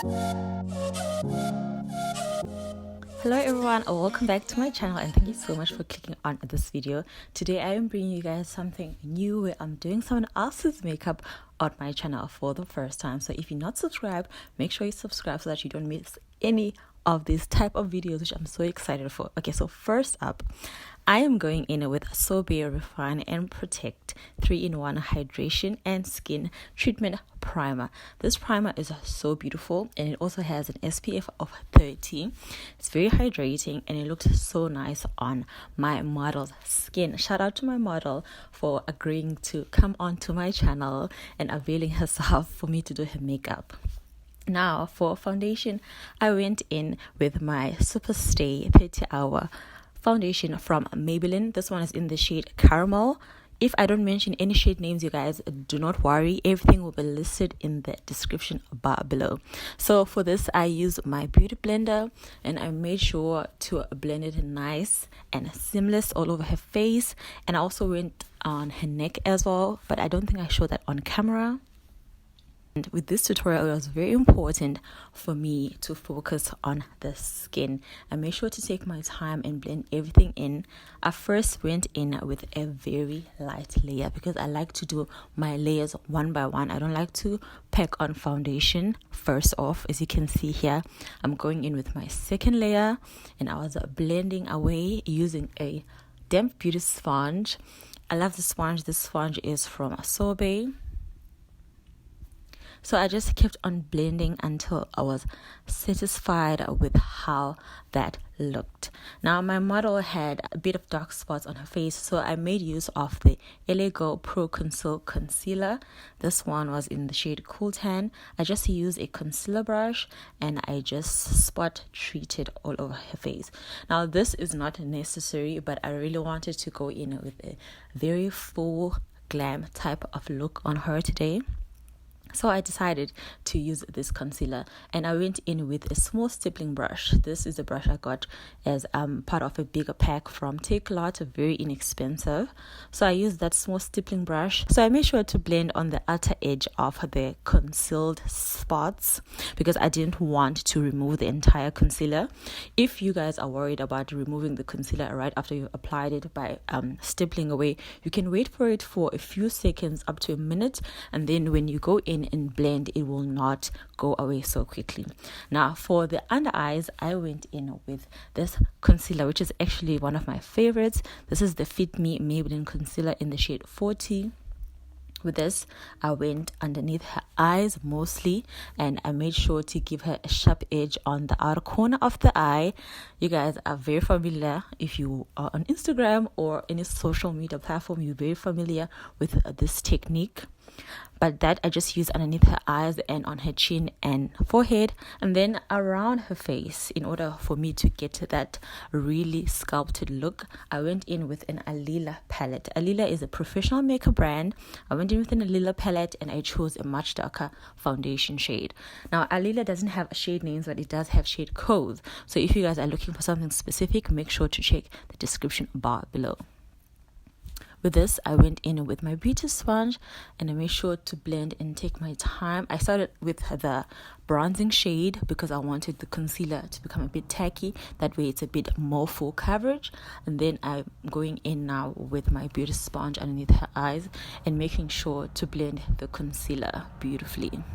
Hello everyone, welcome back to my channel and thank you so much for clicking on this video. Today I am bringing you guys something new where I'm doing someone else's makeup on my channel for the first time. So if you're not subscribed, make sure you subscribe so that you don't miss any of these type of videos, which I'm so excited for. Okay, so first up, I am going in with Sorbet Refine and Protect 3-in-1 Hydration and Skin Treatment Primer. This primer is so beautiful and it also has an SPF of 30. It's very hydrating and it looks so nice on my model's skin. Shout out to my model for agreeing to come onto my channel and availing herself for me to do her makeup. Now for foundation, I went in with my Superstay 30 Hour foundation from Maybelline. This one is in the shade Caramel. If I don't mention any shade names, you guys, do not worry. Everything will be listed in the description bar below. So for this, I use my beauty blender and I made sure to blend it nice and seamless all over her face. And I also went on her neck as well, but I don't think I showed that on camera. And with this tutorial, it was very important for me to focus on the skin. I made sure to take my time and blend everything in. I first went in with a very light layer because I like to do my layers one by one. I don't like to pack on foundation first off. As you can see here, I'm going in with my second layer and I was blending away using a damp beauty sponge. I love the sponge. This sponge is from Sorbet. So I just kept on blending until I was satisfied with how that looked. Now my model had a bit of dark spots on her face, so I made use of the LA Girl Pro Conceal Concealer. This one was in the shade Cool Tan. I just used a concealer brush and I just spot treated all over her face. Now this is not necessary, but I really wanted to go in with a very full glam type of look on her today. So I decided to use this concealer and I went in with a small stippling brush. This is a brush I got as part of a bigger pack from Takealot, very inexpensive. So I used that small stippling brush. So I made sure to blend on the outer edge of the concealed spots because I didn't want to remove the entire concealer. If you guys are worried about removing the concealer right after you've applied it by stippling away, you can wait for it for a few seconds up to a minute, and then when you go in and blend, it will not go away so quickly. Now for the under eyes, I went in with this concealer, which is actually one of my favorites. This is the Fit Me Maybelline concealer in the shade 40. With this, I went underneath her eyes mostly and I made sure to give her a sharp edge on the outer corner of the eye. You guys are very familiar. If you are on Instagram or any social media platform, you're very familiar with this technique. But that I just used underneath her eyes and on her chin and forehead and then around her face. In order for me to get to that really sculpted look, I went in with an Alila palette. Alila is a professional makeup brand. I went in with an Alila palette and I chose a much darker foundation shade. Now Alila doesn't have shade names, but it does have shade codes. So if you guys are looking for something specific, make sure to check the description bar below. With this, I went in with my beauty sponge and I made sure to blend and take my time. I started with the bronzing shade because I wanted the concealer to become a bit tacky. That way it's a bit more full coverage. And then I'm going in now with my beauty sponge underneath her eyes and making sure to blend the concealer beautifully.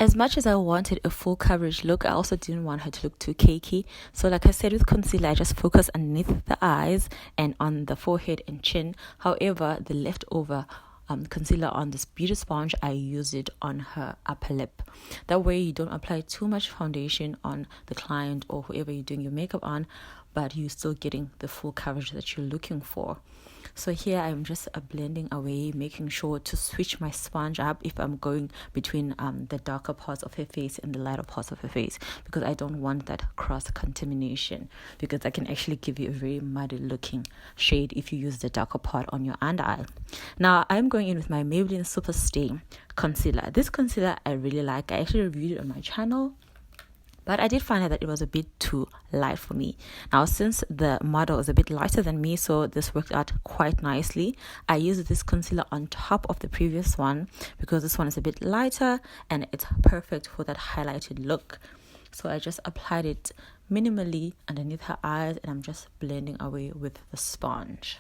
As much as I wanted a full coverage look, I also didn't want her to look too cakey. So like I said with concealer, I just focus underneath the eyes and on the forehead and chin. However, the leftover concealer on this beauty sponge, I use it on her upper lip. That way you don't apply too much foundation on the client or whoever you're doing your makeup on, but you're still getting the full coverage that you're looking for. So here I'm just blending away, making sure to switch my sponge up if I'm going between the darker parts of her face and the lighter parts of her face, because I don't want that cross contamination, because that can actually give you a very muddy looking shade if you use the darker part on your under eye. Now I'm going in with my Maybelline Superstay concealer. This concealer I really like. I actually reviewed it on my channel. but I did find that it was a bit too light for me. Now, since the model is a bit lighter than me, so this worked out quite nicely. I used this concealer on top of the previous one because this one is a bit lighter and it's perfect for that highlighted look. So I just applied it minimally underneath her eyes, and I'm just blending away with the sponge.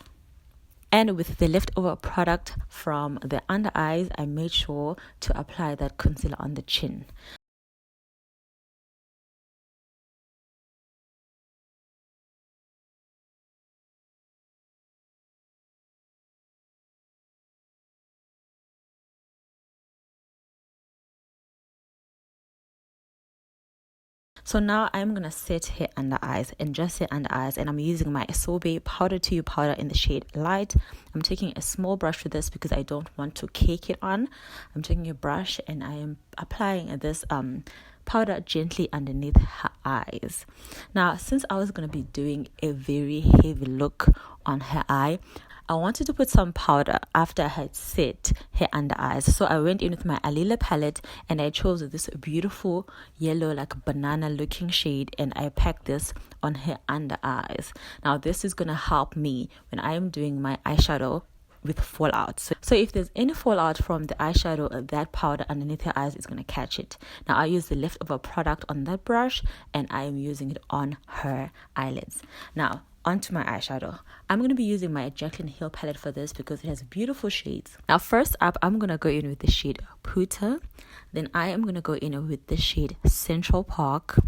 And with the leftover product from the under eyes, I made sure to apply that concealer on the chin. So now I'm going to set her under eyes, and just her under eyes, and I'm using my Sorbet Powder to You powder in the shade Light. I'm taking a small brush for this because I don't want to cake it on. I'm taking a brush and I am applying this powder gently underneath her eyes. Now, since I was going to be doing a very heavy look on her eye, I wanted to put some powder after I had set her under eyes. So I went in with my Alila palette and I chose this beautiful yellow, like banana looking shade, and I packed this on her under eyes. Now this is going to help me when I am doing my eyeshadow with fallout. So if there's any fallout from the eyeshadow, that powder underneath her eyes is going to catch it. Now I use the leftover product on that brush and I am using it on her eyelids. Now onto my eyeshadow. I'm going to be using my Jaclyn Hill palette for this because it has beautiful shades. Now first up, I'm going to go in with the shade Puta. Then I am going to go in with the shade Central Park.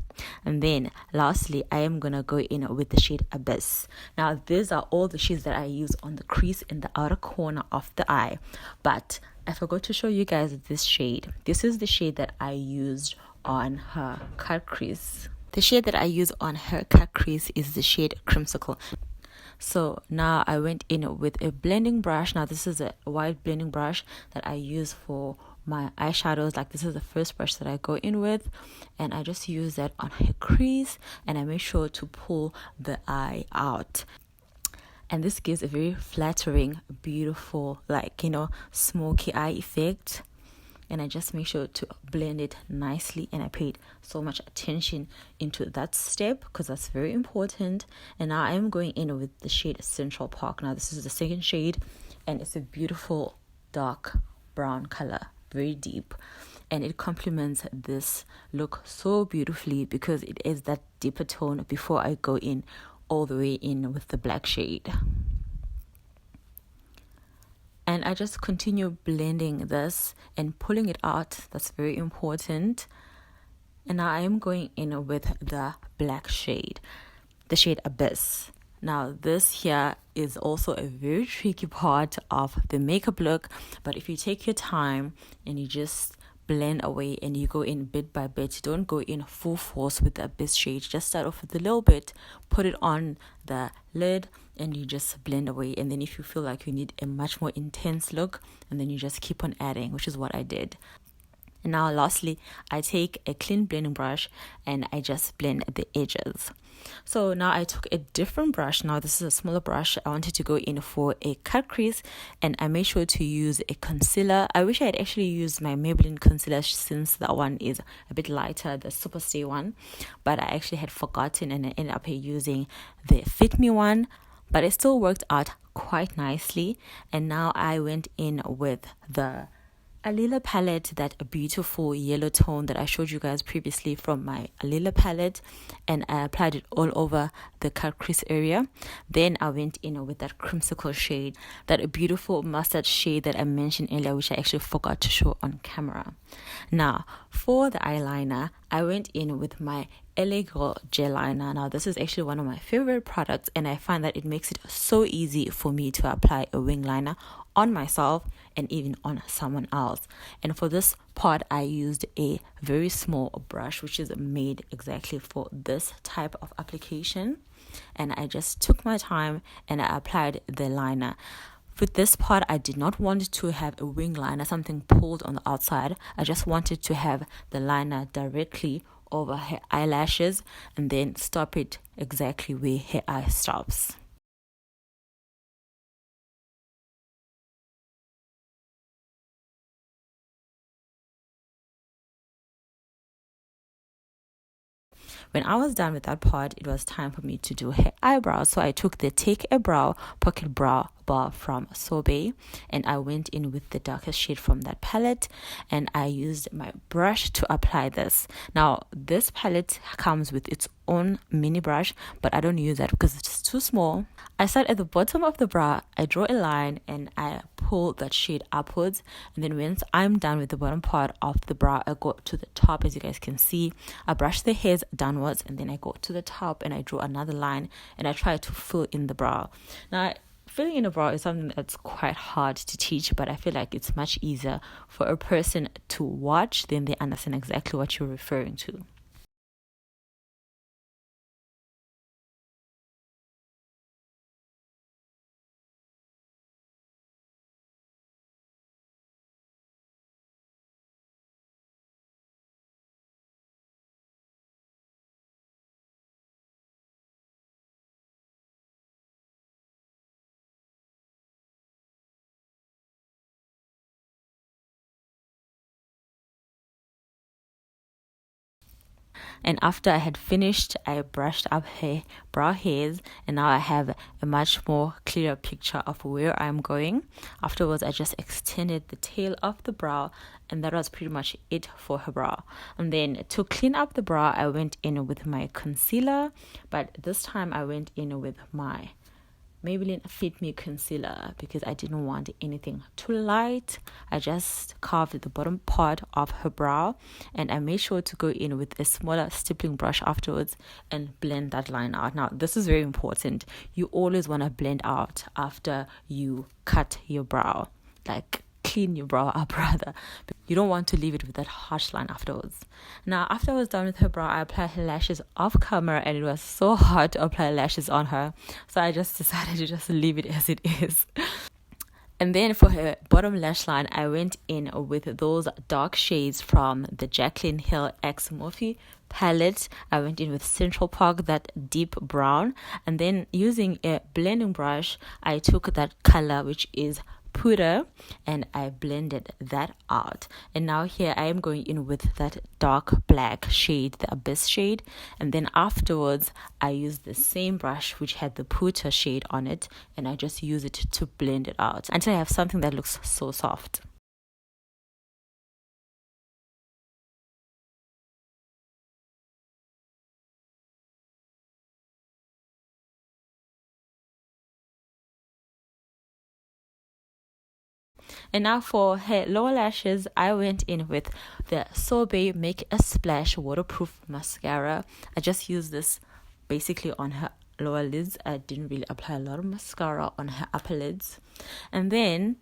And then lastly, I am going to go in with the shade Abyss. Now these are all the shades that I use on the crease in the outer corner of the eye. But I forgot to show you guys this shade. This is the shade that I used on her cut crease. The shade that I use on her cut crease is the shade Crimsicle. So now I went in with a blending brush. Now this is a white blending brush that I use for my eyeshadows. Like this is the first brush that I go in with, and I just use that on her crease and I make sure to pull the eye out. And this gives a very flattering, beautiful, like, smoky eye effect. And I just make sure to blend it nicely, and I paid so much attention into that step because that's very important. And now I'm going in with the shade Central Park. Now this is the second shade and it's a beautiful dark brown color, very deep, and it complements this look so beautifully because it is that deeper tone before I go in all the way in with the black shade. And I just continue blending this and pulling it out. That's very important. And now I am going in with the black shade, the shade Abyss. Now this here is also a very tricky part of the makeup look, but if you take your time and you just blend away and you go in bit by bit, don't go in full force with the Abyss shade. Just start off with a little bit, put it on the lid, and you just blend away. And then if you feel like you need a much more intense look, and then you just keep on adding, which is what I did. And now lastly, I take a clean blending brush and I just blend the edges. So now I took a different brush. Now this is a smaller brush. I wanted to go in for a cut crease and I made sure to use a concealer. I wish I had actually used my Maybelline concealer since that one is a bit lighter, the Superstay one. But I actually had forgotten and I ended up using the Fit Me one. But it still worked out quite nicely. And now I went in with the Alila palette, that beautiful yellow tone that I showed you guys previously from my Alila palette, and I applied it all over the cut crease area. Then I went in with that Crimsicle shade, that beautiful mustard shade that I mentioned earlier, which I actually forgot to show on camera. Now for the eyeliner, I went in with my LA Girl gel liner. Now this is actually one of my favorite products, and I find that it makes it so easy for me to apply a wing liner on myself and even on someone else. And for this part, I used a very small brush which is made exactly for this type of application, and I just took my time and I applied the liner. With this part, I did not want to have a wing liner, something pulled on the outside. I just wanted to have the liner directly over her eyelashes and then stop it exactly where her eye stops. When I was done with that part, it was time for me to do her eyebrows. So I took the Take a Brow Pocket Brow Bar from Sorbet, and I went in with the darkest shade from that palette, and I used my brush to apply this. Now this palette comes with its own mini brush, but I don't use that because it's too small. I start at the bottom of the brow, I draw a line, and I pull that shade upwards, and then once I'm done with the bottom part of the brow, I go to the top. As you guys can see, I brush the hairs downwards, and then I go to the top and I draw another line, and I try to fill in the brow. Now filling in a brow is something that's quite hard to teach, but I feel like it's much easier for a person to watch, then they understand exactly what you're referring to. And after I had finished, I brushed up her brow hairs, and now I have a much more clearer picture of where I'm going. Afterwards, I just extended the tail of the brow, and that was pretty much it for her brow. And then to clean up the brow, I went in with my concealer, but this time I went in with my Maybelline Fit Me Concealer because I didn't want anything too light. I just carved the bottom part of her brow, and I made sure to go in with a smaller stippling brush afterwards and blend that line out. Now, this is very important. You always want to blend out after you cut your brow. Like, clean your brow up rather. You don't want to leave it with that harsh line afterwards. Now, after I was done with her brow, I applied her lashes off camera, and it was so hard to apply lashes on her, so I just decided to just leave it as it is. And then for her bottom lash line, I went in with those dark shades from the Jaclyn Hill X Morphe palette. I went in with Central Park, that deep brown, and then using a blending brush, I took that color, which is Puder, and I blended that out. And now here I am going in with that dark black shade, the Abyss shade, and then afterwards I use the same brush which had the Puder shade on it, and I just use it to blend it out until I have something that looks so soft. And now for her lower lashes, I went in with the Sorbet Make a Splash waterproof mascara. I just used this basically on her lower lids. I didn't really apply a lot of mascara on her upper lids. And then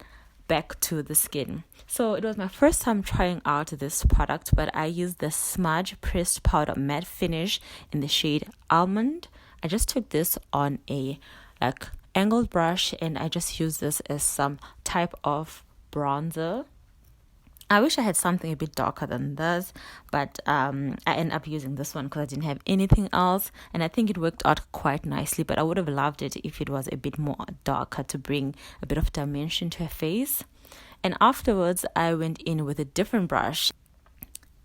back to the skin. So it was my first time trying out this product, but I used the Smudge Pressed Powder Matte Finish in the shade Almond. I just took this on a angled brush, and I just used this as some type of bronzer. I wish I had something a bit darker than this, but I ended up using this one because I didn't have anything else, and I think it worked out quite nicely, but I would have loved it if it was a bit more darker to bring a bit of dimension to her face. And afterwards, I went in with a different brush,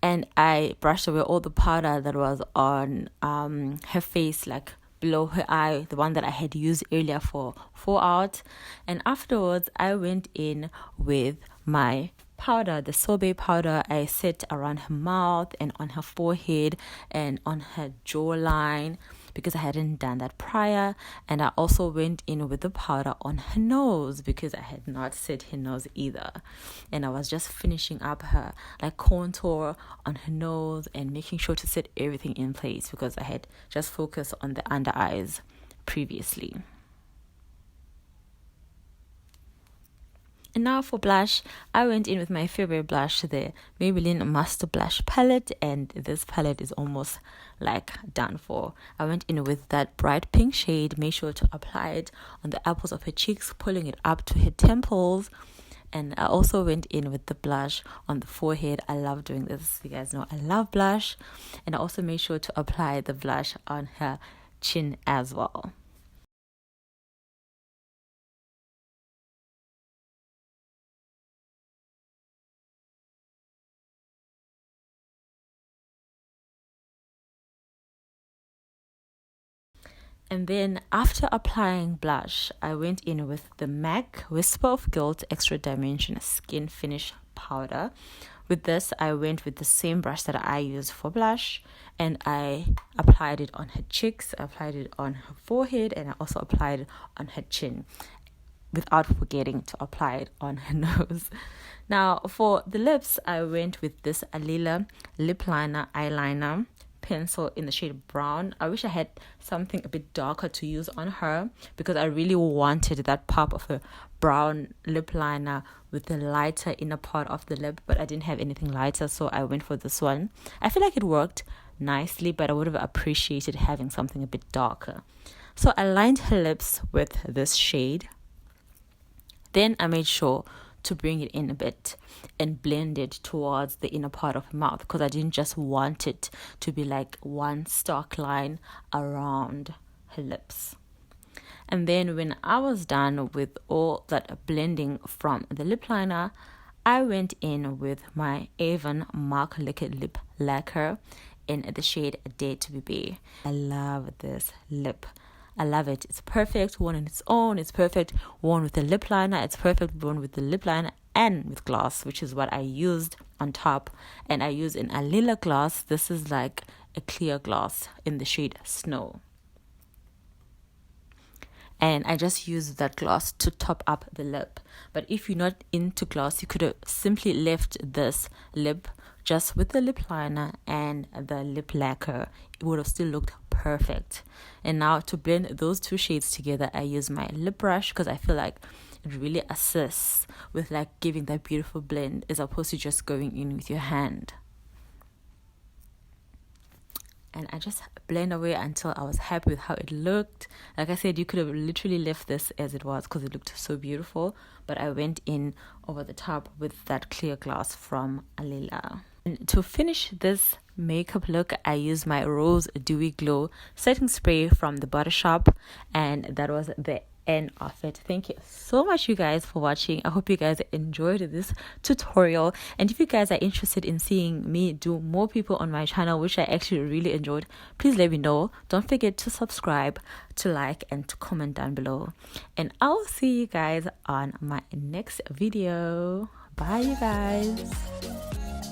and I brushed away all the powder that was on her face, like below her eye, the one that I had used earlier for Fallout. And afterwards, I went in with my powder, the Sorbet powder. I set around her mouth and on her forehead and on her jawline because I hadn't done that prior. And I also went in with the powder on her nose because I had not set her nose either. And I was just finishing up her contour on her nose and making sure to set everything in place because I had just focused on the under eyes previously. And now for blush, I went in with my favorite blush, the Maybelline Master Blush palette, and this palette is almost done for. I went in with that bright pink shade, made sure to apply it on the apples of her cheeks, pulling it up to her temples. And I also went in with the blush on the forehead. I love doing this. You guys know I love blush. And I also made sure to apply the blush on her chin as well. And then after applying blush, I went in with the MAC Whisper of Guilt Extra Dimension Skin Finish Powder. With this, I went with the same brush that I used for blush, and I applied it on her cheeks, I applied it on her forehead, and I also applied it on her chin, without forgetting to apply it on her nose. Now, for the lips, I went with this Alila lip liner eyeliner pencil in the shade brown. I wish I had something a bit darker to use on her, because I really wanted that pop of a brown lip liner with the lighter inner part of the lip, but I didn't have anything lighter, so I went for this one. I feel like it worked nicely, but I would have appreciated having something a bit darker. So I lined her lips with this shade. Then I made sure to bring it in a bit and blend it towards the inner part of her mouth, because I didn't just want it to be like one stark line around her lips. And then when I was done with all that blending from the lip liner, I went in with my Avon Mark Liquid Lip Lacquer in the shade Dare to Be Bare. I love this lip. I love it. It's perfect worn on its own. It's perfect worn with the lip liner. It's perfect worn with the lip liner and with gloss, which is what I used on top. And I use an Alila gloss. This is like a clear gloss in the shade Snow. And I just used that gloss to top up the lip. But if you're not into gloss, you could have simply left this lip just with the lip liner and the lip lacquer. It would have still looked perfect. And now to blend those two shades together, I use my lip brush, because I feel like it really assists with like giving that beautiful blend, as opposed to just going in with your hand. And I just blend away until I was happy with how it looked. Like I said, you could have literally left this as it was, because it looked so beautiful. But I went in over the top with that clear gloss from Alila. And to finish this makeup look, I used my Rose Dewy Glow setting spray from the Body Shop, and that was the end of it. Thank you so much, you guys, for watching. I hope you guys enjoyed this tutorial, and if you guys are interested in seeing me do more people on my channel, which I actually really enjoyed, please let me know. Don't forget to subscribe, to like, and to comment down below, and I'll see you guys on my next video. Bye, you guys.